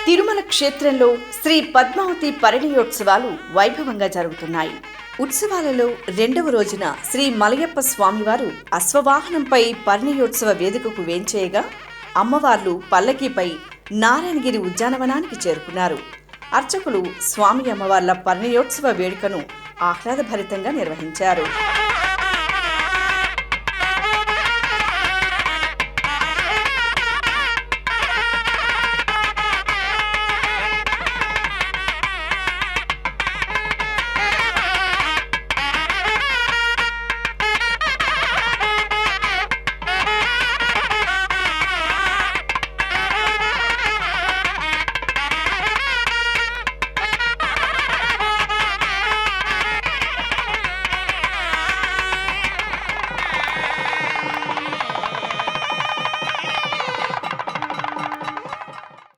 తిరుమల క్షేత్రంలో శ్రీ పద్మావతి పరిణయోత్సవాలు వైభవంగా జరుగుతున్నాయి. ఉత్సవాలలో రెండవ రోజున శ్రీ మలయప్ప స్వామివారు అశ్వవాహనంపై పరిణయోత్సవ వేదికకు వేంచేయగా అమ్మవార్లు పల్లకీపై నారాయణగిరి ఉద్యానవనానికి చేరుకున్నారు. అర్చకులు స్వామి అమ్మవార్ల పరిణయోత్సవ వేడుకను ఆహ్లాదభరితంగా నిర్వహించారు.